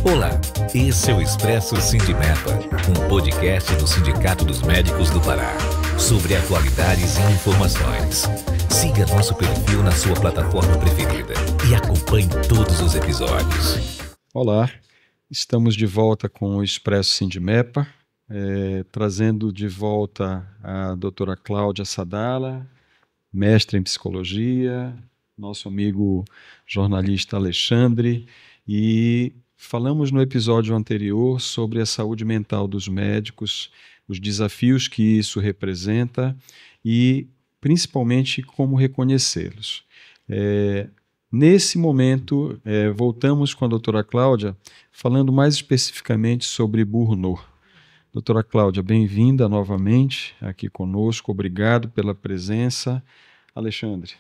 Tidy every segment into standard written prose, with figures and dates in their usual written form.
Olá, esse é o Expresso Sindimepa, um podcast do Sindicato dos Médicos do Pará, sobre atualidades e informações. Siga nosso perfil na sua plataforma preferida e acompanhe todos os episódios. Olá, estamos de volta com o Expresso Sindimepa, trazendo de volta a doutora Cláudia Sadala, mestre em psicologia, nosso amigo jornalista Alexandre, e falamos no episódio anterior sobre a saúde mental dos médicos, os desafios que isso representa e principalmente como reconhecê-los. Nesse momento, voltamos com a doutora Cláudia, falando mais especificamente sobre burnout. Doutora Cláudia, bem-vinda novamente aqui conosco, obrigado pela presença. Alexandre,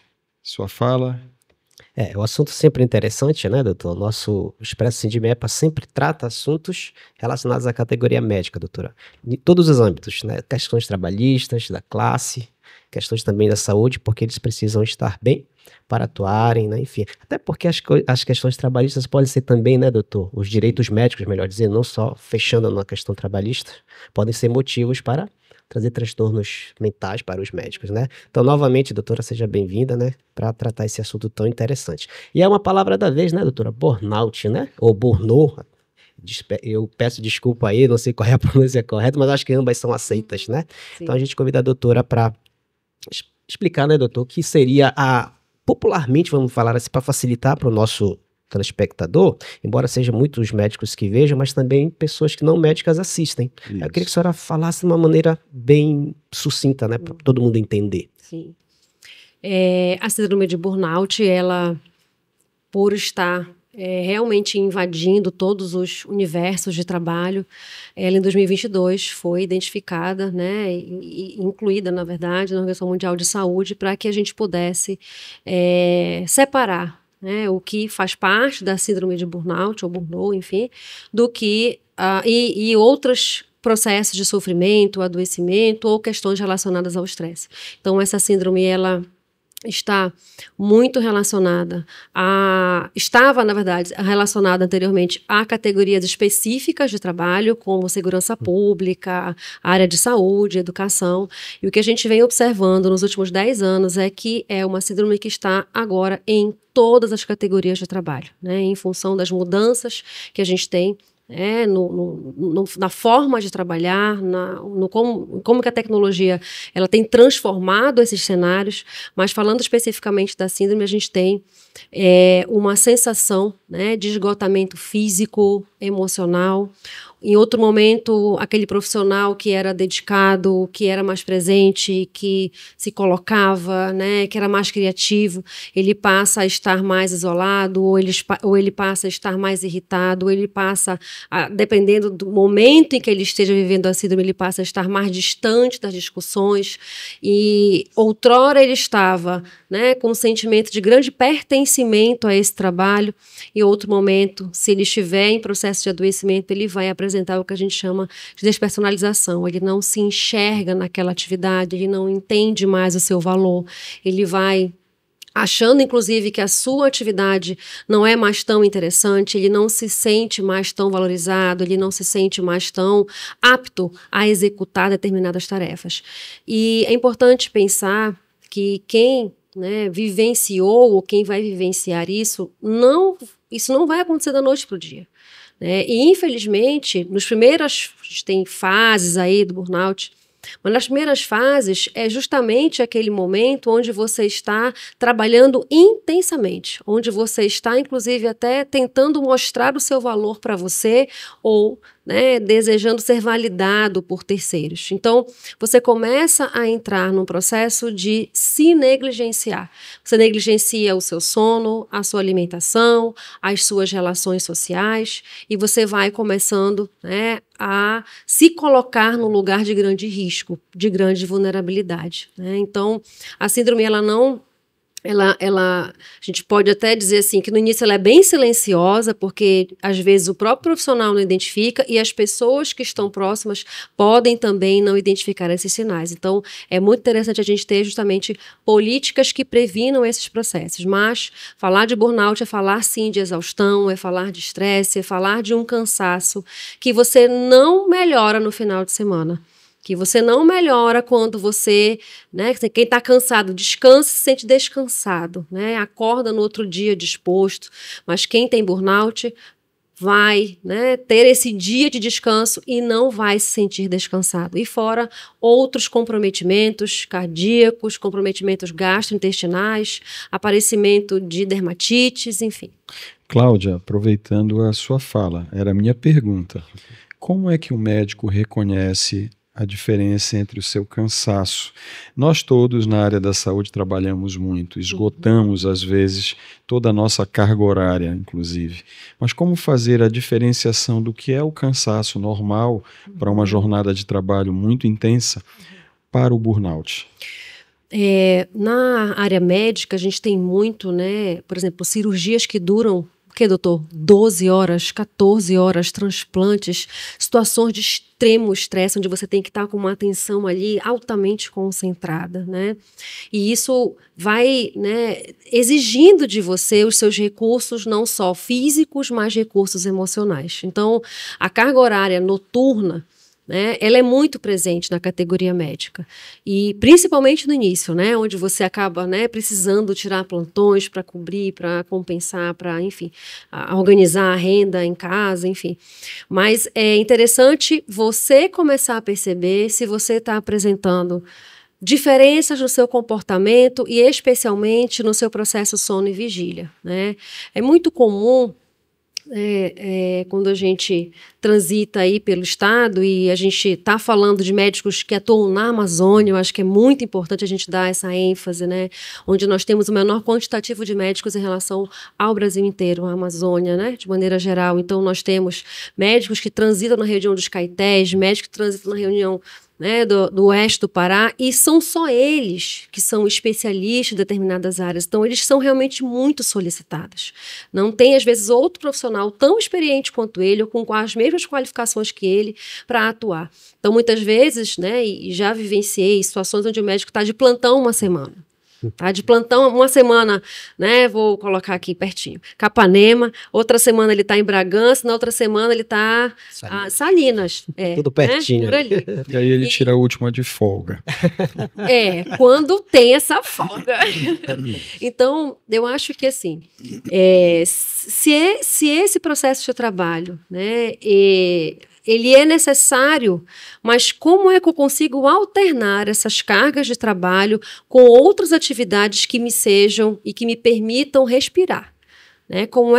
sua fala. O assunto sempre interessante, né, doutor? O nosso Expresso Sindimepa sempre trata assuntos relacionados à categoria médica, doutora. Em todos os âmbitos, né? Questões trabalhistas, da classe, questões também da saúde, porque eles precisam estar bem para atuarem, né? Enfim. Até porque as questões trabalhistas podem ser também, né, doutor? Os direitos médicos, melhor dizer, não só fechando na questão trabalhista, podem ser motivos para trazer transtornos mentais para os médicos, né? Então, novamente, doutora, seja bem-vinda, né? Para tratar esse assunto tão interessante. E é uma palavra da vez, né, doutora? Burnout, né? Ou burnout. Eu peço desculpa aí, não sei qual é a pronúncia correta, mas acho que ambas são aceitas, né? Sim. Então, a gente convida a doutora para explicar, né, doutor, o que seria popularmente, vamos falar assim, para facilitar para o nosso telespectador, embora sejam muitos médicos que vejam, mas também pessoas que não médicas assistem. Isso. Eu queria que a senhora falasse de uma maneira bem sucinta, né, para todo mundo entender. Sim. A síndrome de burnout, ela, por estar realmente invadindo todos os universos de trabalho, ela em 2022 foi identificada, né, e incluída, na verdade, na Organização Mundial de Saúde, para que a gente pudesse separar, né, o que faz parte da síndrome de burnout, ou burnout, enfim, do que e outros processos de sofrimento, adoecimento ou questões relacionadas ao estresse. Então, essa síndrome, ela está muito relacionada estava, na verdade, relacionada anteriormente a categorias específicas de trabalho, como segurança pública, área de saúde, educação. E o que a gente vem observando nos últimos 10 anos é que é uma síndrome que está agora em todas as categorias de trabalho, né, em função das mudanças que a gente tem na forma de trabalhar, como que a tecnologia ela tem transformado esses cenários, mas falando especificamente da síndrome, a gente tem uma sensação, né, de esgotamento físico, emocional. Em outro momento, aquele profissional que era dedicado, que era mais presente, que se colocava, né, que era mais criativo, ele passa a estar mais isolado, ou ele passa a estar mais irritado, ou ele passa, dependendo do momento em que ele esteja vivendo a síndrome, ele passa a estar mais distante das discussões. E outrora ele estava, né, com um sentimento de grande pertencimento a esse trabalho, e outro momento, se ele estiver em processo de adoecimento, ele vai apresentar o que a gente chama de despersonalização. Ele não se enxerga naquela atividade, ele não entende mais o seu valor, ele vai achando, inclusive, que a sua atividade não é mais tão interessante, ele não se sente mais tão valorizado, ele não se sente mais tão apto a executar determinadas tarefas. E é importante pensar que quem, né, vivenciou ou quem vai vivenciar isso não vai acontecer da noite para o dia. E, infelizmente, a gente tem fases aí do burnout, mas nas primeiras fases é justamente aquele momento onde você está trabalhando intensamente, onde você está, inclusive, até tentando mostrar o seu valor para você ou, né, desejando ser validado por terceiros. Então, você começa a entrar num processo de se negligenciar. Você negligencia o seu sono, a sua alimentação, as suas relações sociais, e você vai começando, né, a se colocar num lugar de grande risco, de grande vulnerabilidade, né? Então, a síndrome, ela não a gente pode até dizer assim que no início ela é bem silenciosa, porque às vezes o próprio profissional não identifica e as pessoas que estão próximas podem também não identificar esses sinais. Então, é muito interessante a gente ter justamente políticas que previnam esses processos. Mas falar de burnout é falar sim de exaustão, é falar de estresse, é falar de um cansaço que você não melhora no final de semana. Que você não melhora quando você, né, quem está cansado, descansa e se sente descansado, né, acorda no outro dia disposto, mas quem tem burnout vai, né, ter esse dia de descanso e não vai se sentir descansado. E fora outros comprometimentos cardíacos, comprometimentos gastrointestinais, aparecimento de dermatites, enfim. Cláudia, aproveitando a sua fala, era a minha pergunta. Como é que o médico reconhece a diferença entre o seu cansaço? Nós todos na área da saúde trabalhamos muito, esgotamos às vezes toda a nossa carga horária, inclusive. Mas como fazer a diferenciação do que é o cansaço normal para uma jornada de trabalho muito intensa para o burnout? Na área médica, a gente tem muito, né, por exemplo, cirurgias que duram, doutor? 12 horas, 14 horas, transplantes, situações de extremo estresse, onde você tem que estar com uma atenção ali altamente concentrada, né? E isso vai, né, exigindo de você os seus recursos, não só físicos, mas recursos emocionais. Então, a carga horária noturna, né, ela é muito presente na categoria médica e principalmente no início, né, onde você acaba, né, precisando tirar plantões para cobrir, para compensar, para, enfim, organizar a renda em casa, enfim. Mas é interessante você começar a perceber se você está apresentando diferenças no seu comportamento e especialmente no seu processo sono e vigília, né? É muito comum quando a gente transita aí pelo estado e a gente está falando de médicos que atuam na Amazônia, eu acho que é muito importante a gente dar essa ênfase, né? Onde nós temos o menor quantitativo de médicos em relação ao Brasil inteiro, a Amazônia, né? De maneira geral. Então, nós temos médicos que transitam na região dos Caetés, médicos que transitam na região, né, do oeste do Pará, e são só eles que são especialistas em determinadas áreas. Então, eles são realmente muito solicitados. Não tem, às vezes, outro profissional tão experiente quanto ele, ou com as mesmas qualificações que ele, para atuar. Então, muitas vezes, né, e já vivenciei situações onde o médico está de plantão uma semana. Tá de plantão uma semana, né? Vou colocar aqui pertinho. Capanema, outra semana ele está em Bragança, na outra semana ele está Salinas. Tudo pertinho. Né? Por ali. E aí ele tira a última de folga. Quando tem essa folga. Então, eu acho que assim, se esse processo de trabalho, né, ele é necessário, mas como é que eu consigo alternar essas cargas de trabalho com outras atividades que me sejam e que me permitam respirar? Né? Qual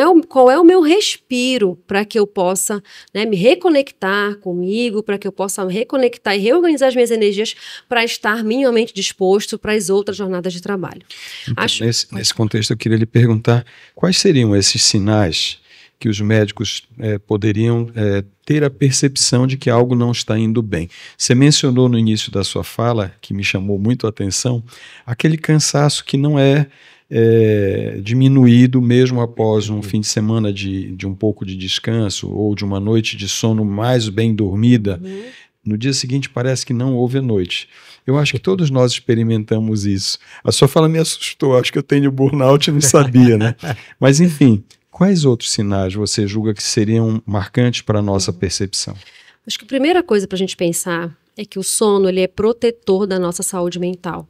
é o meu respiro para que eu possa, né, me reconectar comigo, para que eu possa reconectar e reorganizar as minhas energias para estar minimamente disposto para as outras jornadas de trabalho. Então, nesse contexto, eu queria lhe perguntar quais seriam esses sinais que os médicos poderiam ter a percepção de que algo não está indo bem. Você mencionou no início da sua fala, que me chamou muito a atenção, aquele cansaço que não é diminuído mesmo após um fim de semana de um pouco de descanso ou de uma noite de sono mais bem dormida. No dia seguinte parece que não houve a noite. Eu acho que todos nós experimentamos isso. A sua fala me assustou, acho que eu tenho burnout e não sabia, né? Mas enfim, quais outros sinais você julga que seriam marcantes para a nossa percepção? Acho que a primeira coisa para a gente pensar é que o sono ele é protetor da nossa saúde mental.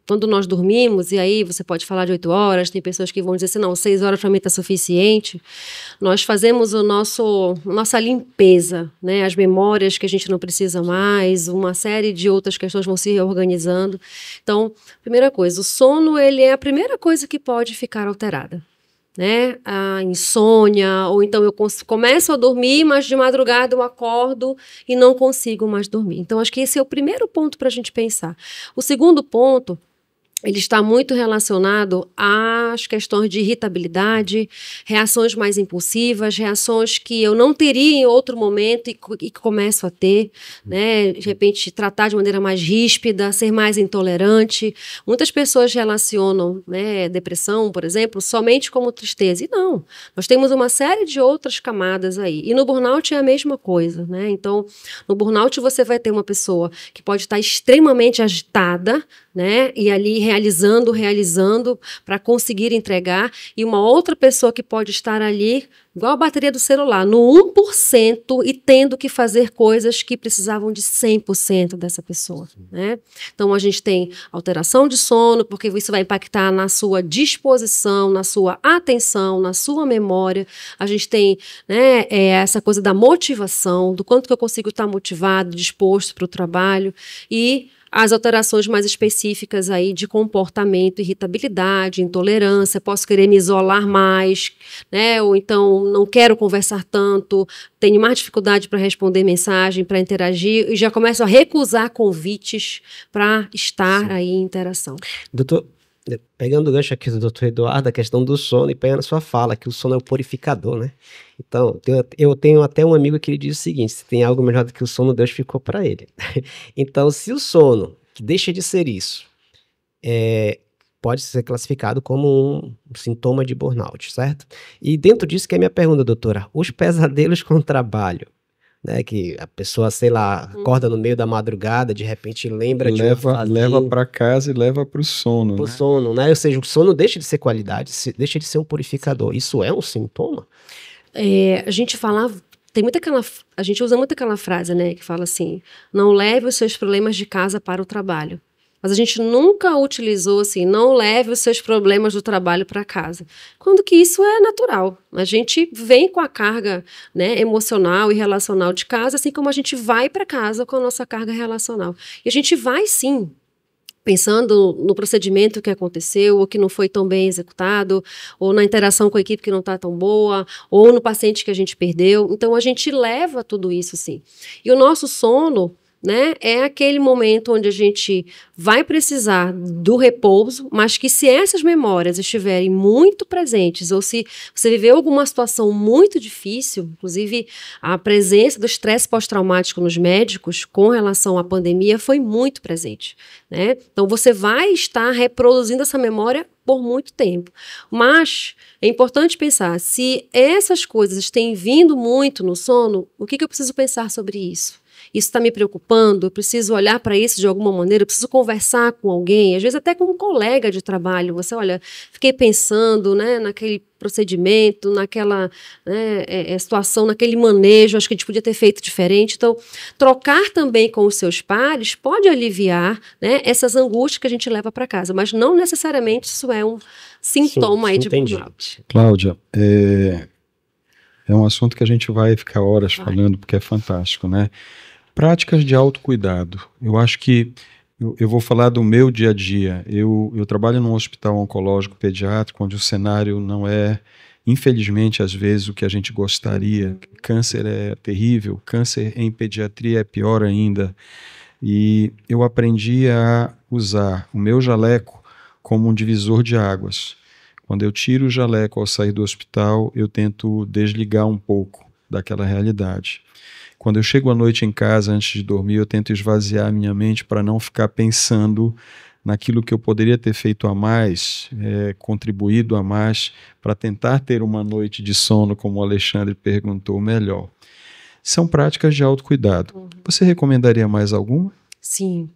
Quando nós dormimos, e aí você pode falar de 8 horas, tem pessoas que vão dizer assim, não, 6 horas para mim está suficiente, nós fazemos nossa limpeza, né? As memórias que a gente não precisa mais, uma série de outras questões vão se reorganizando. Então, primeira coisa, o sono ele é a primeira coisa que pode ficar alterada. Né? A insônia, ou então eu começo a dormir, mas de madrugada eu acordo e não consigo mais dormir. Então, acho que esse é o primeiro ponto para a gente pensar. O segundo ponto ele está muito relacionado às questões de irritabilidade, reações mais impulsivas, reações que eu não teria em outro momento e começo a ter, né? De repente, tratar de maneira mais ríspida, ser mais intolerante. Muitas pessoas relacionam, né, depressão, por exemplo, somente como tristeza. E não, nós temos uma série de outras camadas aí. E no burnout é a mesma coisa, né? Então, no burnout você vai ter uma pessoa que pode estar extremamente agitada, né? E ali realizando para conseguir entregar, e uma outra pessoa que pode estar ali, igual a bateria do celular, no 1% e tendo que fazer coisas que precisavam de 100% dessa pessoa, né? Então a gente tem alteração de sono, porque isso vai impactar na sua disposição, na sua atenção, na sua memória. A gente tem, né, essa coisa da motivação, do quanto que eu consigo estar motivado, disposto para o trabalho, e as alterações mais específicas aí de comportamento, irritabilidade, intolerância, posso querer me isolar mais, né? Ou então não quero conversar tanto, tenho mais dificuldade para responder mensagem, para interagir, e já começo a recusar convites para estar aí em interação. Doutor, pegando o gancho aqui do doutor Eduardo, a questão do sono, e pegando a sua fala, que o sono é o purificador, né? Então, eu tenho até um amigo que ele diz o seguinte: se tem algo melhor do que o sono, Deus ficou para ele. Então, se o sono, que deixa de ser isso, pode ser classificado como um sintoma de burnout, certo? E dentro disso que é a minha pergunta, doutora, os pesadelos com o trabalho, né, que a pessoa, sei lá, acorda no meio da madrugada, de repente lembra de leva para casa e leva para o sono, pro sono, né? Ou seja, o sono deixa de ser qualidade, deixa de ser um purificador. Isso é um sintoma? A gente falava, a gente usa muito aquela frase, né, que fala assim: não leve os seus problemas de casa para o trabalho. Mas a gente nunca utilizou assim: não leve os seus problemas do trabalho para casa. Quando que isso é natural. A gente vem com a carga, né, emocional e relacional de casa, assim como a gente vai para casa com a nossa carga relacional. E a gente vai sim, pensando no procedimento que aconteceu, ou que não foi tão bem executado, ou na interação com a equipe que não está tão boa, ou no paciente que a gente perdeu. Então a gente leva tudo isso sim. E o nosso sono, né, é aquele momento onde a gente vai precisar do repouso, mas que se essas memórias estiverem muito presentes, ou se você viveu alguma situação muito difícil, inclusive a presença do estresse pós-traumático nos médicos com relação à pandemia foi muito presente, né? Então você vai estar reproduzindo essa memória por muito tempo. Mas é importante pensar, se essas coisas têm vindo muito no sono, o que eu preciso pensar sobre isso? Isso está me preocupando, eu preciso olhar para isso de alguma maneira, eu preciso conversar com alguém, às vezes até com um colega de trabalho. Você, olha, fiquei pensando, né, naquele procedimento, naquela, né, situação, naquele manejo, acho que a gente podia ter feito diferente. Então, trocar também com os seus pares pode aliviar, né, essas angústias que a gente leva para casa, mas não necessariamente isso é um sintoma aí de burnout. Cláudia, é um assunto que a gente vai ficar horas falando, porque é fantástico, né? Práticas de autocuidado. Eu acho que eu vou falar do meu dia a dia. Eu trabalho num hospital oncológico pediátrico, onde o cenário não é, infelizmente, às vezes, o que a gente gostaria. Câncer é terrível, câncer em pediatria é pior ainda. E eu aprendi a usar o meu jaleco como um divisor de águas. Quando eu tiro o jaleco ao sair do hospital, eu tento desligar um pouco daquela realidade. Quando eu chego à noite em casa, antes de dormir, eu tento esvaziar a minha mente para não ficar pensando naquilo que eu poderia ter feito a mais, contribuído a mais, para tentar ter uma noite de sono, como o Alexandre perguntou, melhor. São práticas de autocuidado. Você recomendaria mais alguma? Sim.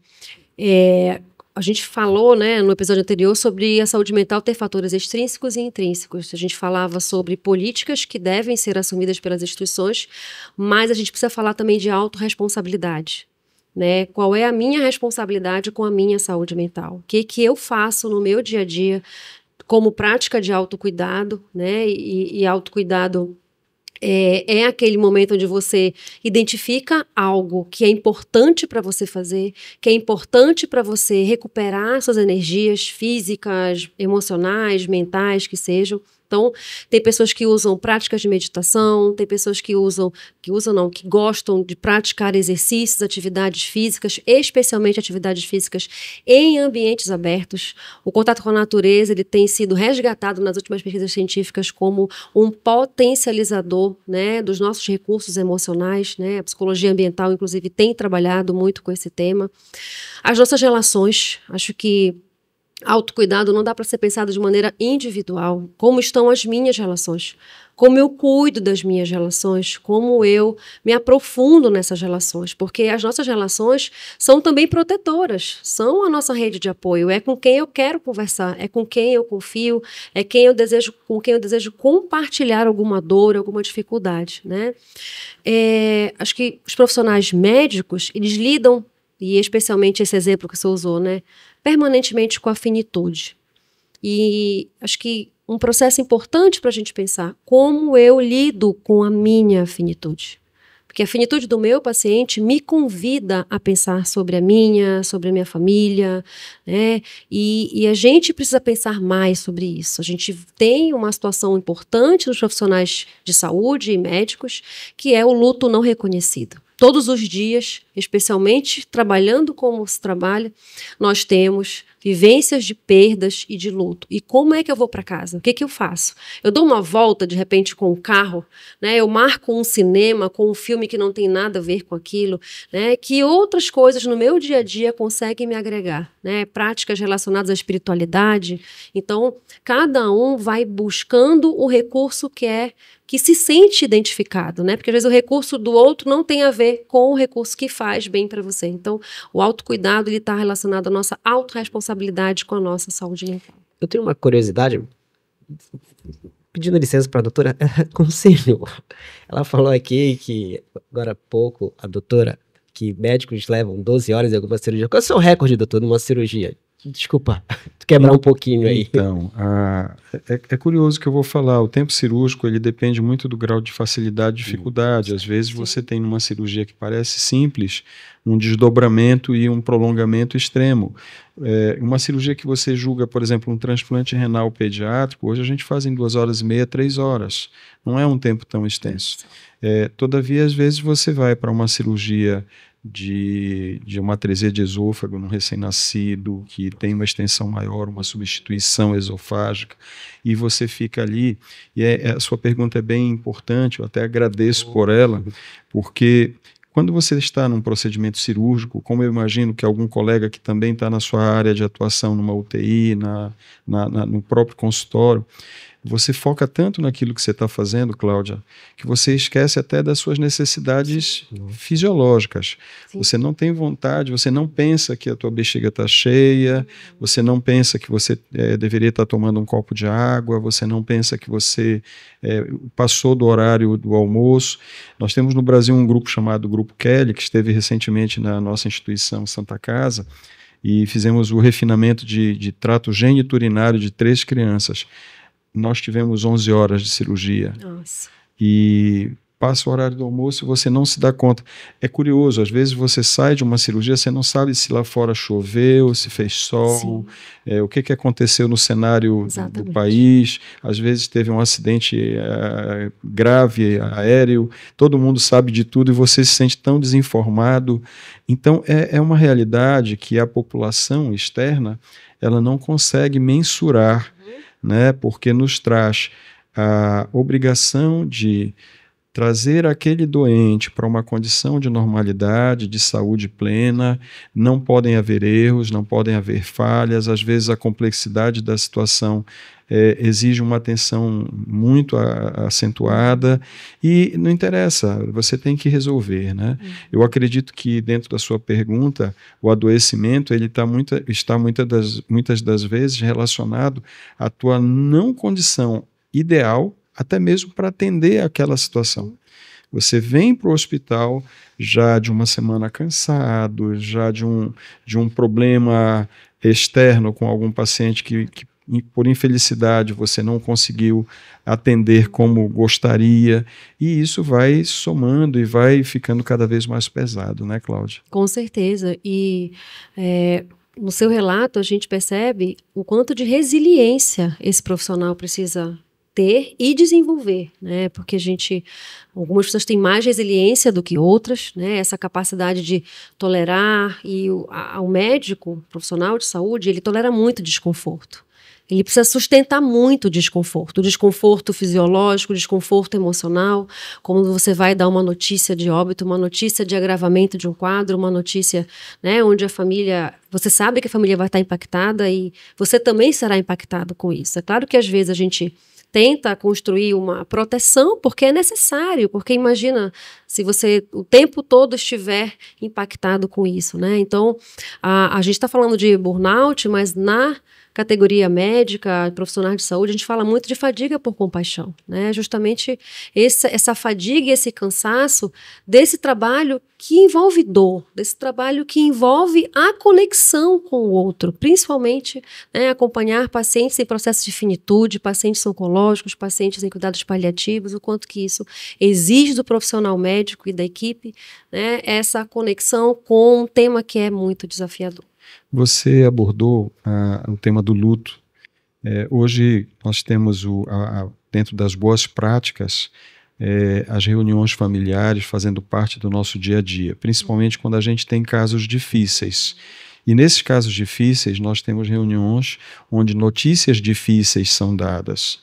A gente falou, né, no episódio anterior sobre a saúde mental ter fatores extrínsecos e intrínsecos. A gente falava sobre políticas que devem ser assumidas pelas instituições, mas a gente precisa falar também de autorresponsabilidade, né? Qual é a minha responsabilidade com a minha saúde mental? O que eu faço no meu dia a dia como prática de autocuidado, né? E autocuidado é aquele momento onde você identifica algo que é importante para você fazer, que é importante para você recuperar suas energias físicas, emocionais, mentais, que sejam, Então, tem pessoas que usam práticas de meditação, tem pessoas que gostam de praticar exercícios, atividades físicas, especialmente atividades físicas em ambientes abertos. O contato com a natureza, ele tem sido resgatado nas últimas pesquisas científicas como um potencializador, né, dos nossos recursos emocionais, né? A psicologia ambiental, inclusive, tem trabalhado muito com esse tema. As nossas relações, acho que autocuidado não dá para ser pensado de maneira individual. Como estão as minhas relações? Como eu cuido das minhas relações? Como eu me aprofundo nessas relações? Porque as nossas relações são também protetoras, são a nossa rede de apoio. É com quem eu quero conversar, é com quem eu confio, é com quem eu desejo compartilhar alguma dor, alguma dificuldade, né? Acho que os profissionais médicos, eles lidam, e especialmente esse exemplo que você usou, né, permanentemente com a finitude. E acho que um processo importante para a gente pensar como eu lido com a minha finitude. Porque a finitude do meu paciente me convida a pensar sobre a minha família, né? E a gente precisa pensar mais sobre isso. A gente tem uma situação importante nos profissionais de saúde e médicos, que é o luto não reconhecido. Todos os dias, especialmente trabalhando como se trabalha, nós temos vivências de perdas e de luto. E como é que eu vou para casa? O que que eu faço? Eu dou uma volta, de repente, com o carro, né? Eu marco um cinema com um filme que não tem nada a ver com aquilo, né? Que outras coisas no meu dia a dia conseguem me agregar, né? Práticas relacionadas à espiritualidade. Então, cada um vai buscando o recurso que se sente identificado, né? Porque às vezes o recurso do outro não tem a ver com o recurso que faz bem para você. Então, o autocuidado, ele está relacionado à nossa autorresponsabilidade com a nossa saúde mental. Eu tenho uma curiosidade, pedindo licença para a doutora, conselho. Ela falou aqui que, agora há pouco, a doutora, que médicos levam 12 horas em alguma cirurgia. Qual é o seu recorde, doutor, numa cirurgia? Desculpa, quebrar um pouquinho aí. Então, é curioso que eu vou falar, o tempo cirúrgico ele depende muito do grau de facilidade e dificuldade. Às vezes você tem numa cirurgia que parece simples, um desdobramento e um prolongamento extremo. Uma cirurgia que você julga, por exemplo, um transplante renal pediátrico, hoje a gente faz em 2 horas e meia, 3 horas. Não é um tempo tão extenso. Todavia, às vezes você vai para uma cirurgia de uma atresia de esôfago num recém-nascido, que tem uma extensão maior, uma substituição esofágica, e você fica ali, e a sua pergunta é bem importante, eu até agradeço por ela, porque quando você está num procedimento cirúrgico, como eu imagino que algum colega que também está na sua área de atuação, numa UTI, no próprio consultório, você foca tanto naquilo que você está fazendo, Cláudia, que você esquece até das suas necessidades fisiológicas. Sim. Você não tem vontade, você não pensa que a tua bexiga está cheia, você não pensa que você deveria estar tomando um copo de água, você não pensa que você passou do horário do almoço. Nós temos no Brasil um grupo chamado Grupo Kelly, que esteve recentemente na nossa instituição Santa Casa, e fizemos o refinamento de trato geniturinário de 3 crianças. Nós tivemos 11 horas de cirurgia. Nossa. E passa o horário do almoço e você não se dá conta. É curioso, às vezes você sai de uma cirurgia, você não sabe se lá fora choveu, se fez sol, o que aconteceu no cenário do país. Às vezes teve um acidente grave, aéreo, todo mundo sabe de tudo e você se sente tão desinformado. Então, é uma realidade que a população externa ela não consegue mensurar, né, porque nos traz a obrigação de trazer aquele doente para uma condição de normalidade, de saúde plena. Não podem haver erros, não podem haver falhas. Às vezes a complexidade da situação exige uma atenção muito acentuada e não interessa, você tem que resolver, né? Eu acredito que dentro da sua pergunta, o adoecimento ele está muitas das vezes relacionado à tua não condição ideal, até mesmo para atender aquela situação. Você vem para o hospital já de uma semana cansado, já de um problema externo com algum paciente que por infelicidade você não conseguiu atender como gostaria, e isso vai somando e vai ficando cada vez mais pesado, né, Cláudia? Com certeza, e no seu relato a gente percebe o quanto de resiliência esse profissional precisa ter e desenvolver, né? Porque algumas pessoas têm mais resiliência do que outras, né? Essa capacidade de tolerar, e o médico, profissional de saúde, ele tolera muito desconforto. Ele precisa sustentar muito o desconforto fisiológico, o desconforto emocional, como você vai dar uma notícia de óbito, uma notícia de agravamento de um quadro, uma notícia, né, onde você sabe que a família vai estar impactada e você também será impactado com isso. É claro que às vezes a gente tenta construir uma proteção porque é necessário, porque imagina se você o tempo todo estiver impactado com isso, né? Então, a gente está falando de burnout, mas na categoria médica, profissionais de saúde, a gente fala muito de fadiga por compaixão, né? Justamente essa fadiga e esse cansaço desse trabalho que envolve dor, desse trabalho que envolve a conexão com o outro, principalmente, né, acompanhar pacientes em processo de finitude, pacientes oncológicos, pacientes em cuidados paliativos, o quanto que isso exige do profissional médico e da equipe, né, essa conexão com um tema que é muito desafiador. Você abordou o tema do luto. Hoje nós temos, dentro das boas práticas, as reuniões familiares fazendo parte do nosso dia a dia, principalmente quando a gente tem casos difíceis. E nesses casos difíceis, nós temos reuniões onde notícias difíceis são dadas.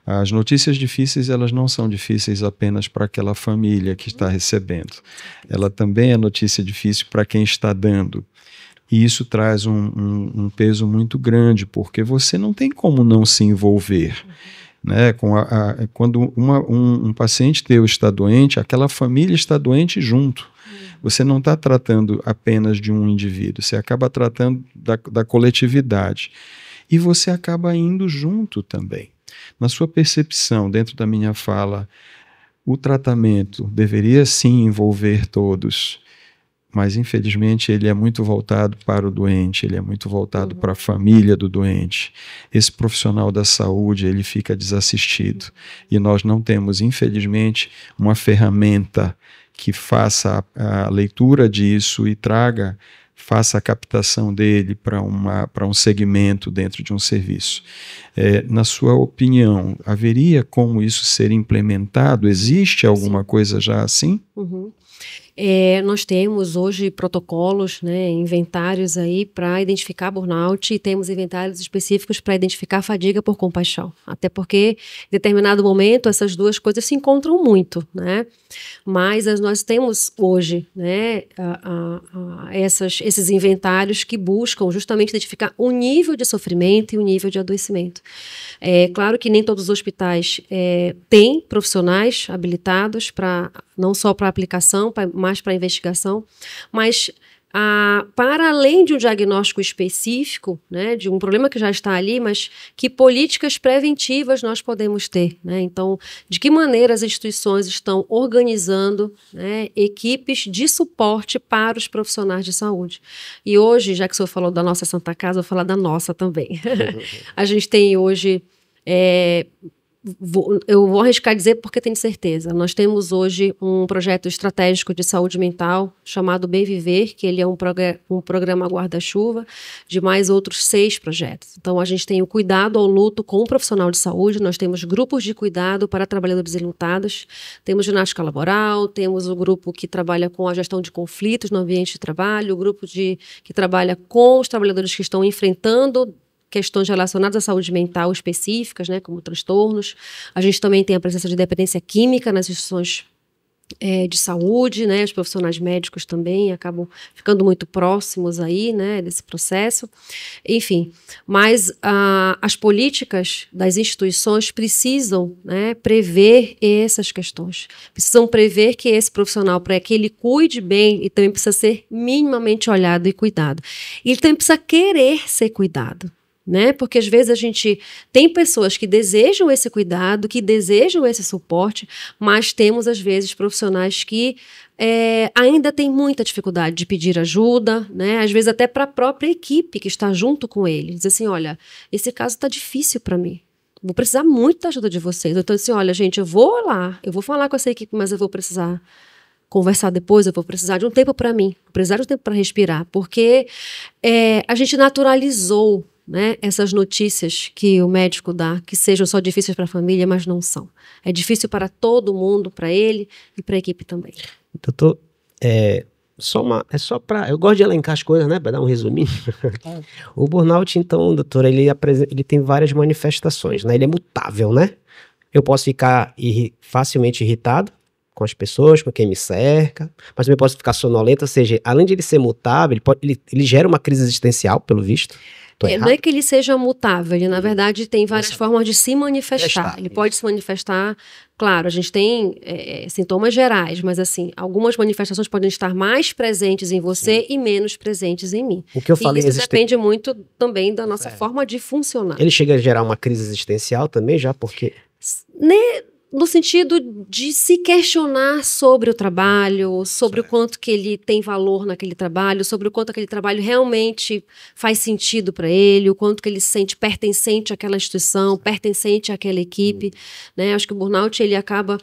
As notícias difíceis, elas não são difíceis apenas para aquela família que está recebendo. Ela também é notícia difícil para quem está dando. E isso traz um peso muito grande, porque você não tem como não se envolver. Né? Quando um paciente teu está doente, aquela família está doente junto. Você não está tratando apenas de um indivíduo, você acaba tratando da coletividade. E você acaba indo junto também. Na sua percepção, dentro da minha fala, o tratamento deveria sim envolver todos, mas infelizmente ele é muito voltado para o doente, ele é muito voltado para a família do doente. Esse profissional da saúde, ele fica desassistido. E nós não temos, infelizmente, uma ferramenta que faça a leitura disso e faça a captação dele para um segmento dentro de um serviço. Na sua opinião, haveria como isso ser implementado? Existe alguma coisa já assim? Nós temos hoje protocolos, né, inventários aí para identificar burnout e temos inventários específicos para identificar fadiga por compaixão. Até porque, em determinado momento, essas duas coisas se encontram muito, né? Mas nós temos hoje, né, esses inventários que buscam justamente identificar o nível de sofrimento e o nível de adoecimento. É claro que nem todos os hospitais têm profissionais habilitados não só para aplicação, mas para investigação, mas para além de um diagnóstico específico, né, de um problema que já está ali, mas que políticas preventivas nós podemos ter, né? Então, de que maneira as instituições estão organizando, né, equipes de suporte para os profissionais de saúde. E hoje, já que o senhor falou da nossa Santa Casa, eu vou falar da nossa também. A gente tem hoje... eu vou arriscar dizer porque tenho certeza. Nós temos hoje um projeto estratégico de saúde mental chamado Bem Viver, que ele é um programa guarda-chuva de mais outros 6 projetos. Então, a gente tem o cuidado ao luto com o profissional de saúde, nós temos grupos de cuidado para trabalhadores enlutados, temos ginástica laboral, temos o grupo que trabalha com a gestão de conflitos no ambiente de trabalho, o grupo que trabalha com os trabalhadores que estão enfrentando questões relacionadas à saúde mental específicas, né, como transtornos. A gente também tem a presença de dependência química nas instituições de saúde, né, os profissionais médicos também acabam ficando muito próximos aí, né, desse processo. Enfim, mas as políticas das instituições precisam, né, prever essas questões. Precisam prever que esse profissional, para que ele cuide bem, ele também precisa ser minimamente olhado e cuidado. E ele também precisa querer ser cuidado. Né? Porque às vezes a gente tem pessoas que desejam esse cuidado, que desejam esse suporte, mas temos às vezes profissionais que ainda têm muita dificuldade de pedir ajuda, né? Às vezes até para a própria equipe que está junto com ele. Diz assim, olha, esse caso está difícil para mim, vou precisar muito da ajuda de vocês. Então assim, olha gente, eu vou falar com essa equipe, mas eu vou precisar conversar depois, eu vou precisar de um tempo para mim, vou precisar de um tempo para respirar, porque a gente naturalizou né, essas notícias que o médico dá, que sejam só difíceis para a família, mas não são. É difícil para todo mundo, para ele e para a equipe também. Doutor, eu gosto de elencar as coisas, né, para dar um resuminho. O burnout, então, doutor, ele tem várias manifestações, né, ele é mutável, né? Eu posso ficar facilmente irritado com as pessoas, com quem me cerca, mas também posso ficar sonolento, ou seja, além de ele ser mutável, ele gera uma crise existencial, pelo visto. Não é que ele seja mutável, ele na verdade tem várias formas de se manifestar. Ele pode se manifestar, claro, a gente tem sintomas gerais, mas assim, algumas manifestações podem estar mais presentes em você e menos presentes em mim. O que eu falei, isso depende muito também da nossa forma de funcionar. Ele chega a gerar uma crise existencial também, já porque... No sentido de se questionar sobre o trabalho, sobre o quanto que ele tem valor naquele trabalho, sobre o quanto aquele trabalho realmente faz sentido para ele, o quanto que ele se sente pertencente àquela instituição, pertencente àquela equipe, né? Acho que o burnout ele acaba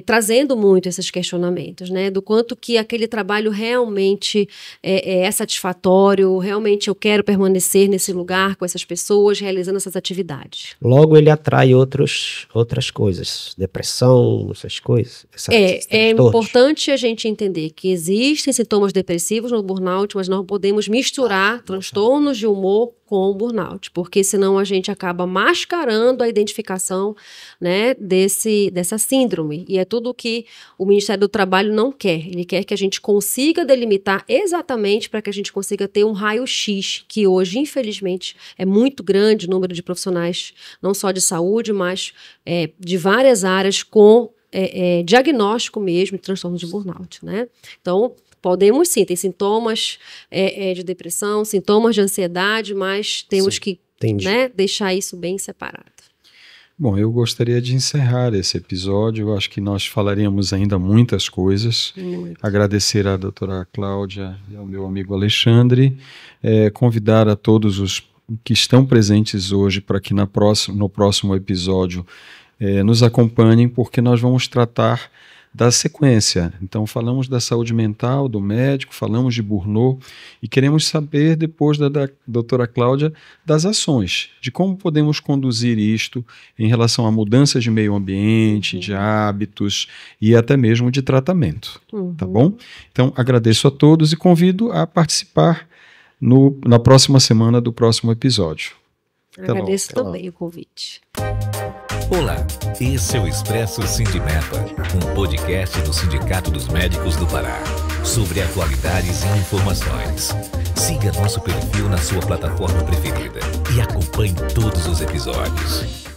trazendo muito esses questionamentos, né? Do quanto que aquele trabalho realmente é satisfatório, realmente eu quero permanecer nesse lugar com essas pessoas, realizando essas atividades. Logo ele atrai outras coisas, depressão, essas coisas. É importante a gente entender que existem sintomas depressivos no burnout, mas não podemos misturar transtornos de humor com o burnout, porque senão a gente acaba mascarando a identificação, né, dessa síndrome, e é tudo o que o Ministério do Trabalho não quer. Ele quer que a gente consiga delimitar exatamente para que a gente consiga ter um raio-x, que hoje, infelizmente, é muito grande o número de profissionais, não só de saúde, mas de várias áreas com diagnóstico mesmo de transtorno de burnout, né? Então, podemos sim, tem sintomas de depressão, sintomas de ansiedade, mas temos que, né, deixar isso bem separado. Bom, eu gostaria de encerrar esse episódio. Eu acho que nós falaríamos ainda muitas coisas. Agradecer à doutora Cláudia e ao meu amigo Alexandre. Convidar a todos os que estão presentes hoje para que no próximo episódio nos acompanhem, porque nós vamos tratar da sequência. Então, falamos da saúde mental, do médico, falamos de burnout e queremos saber, depois da doutora Cláudia, das ações, de como podemos conduzir isto em relação a mudanças de meio ambiente, de hábitos e até mesmo de tratamento. Tá bom? Então, agradeço a todos e convido a participar na próxima semana do próximo episódio. Agradeço também o convite. Olá, esse é o Expresso Sindimepa, um podcast do Sindicato dos Médicos do Pará, sobre atualidades e informações. Siga nosso perfil na sua plataforma preferida e acompanhe todos os episódios.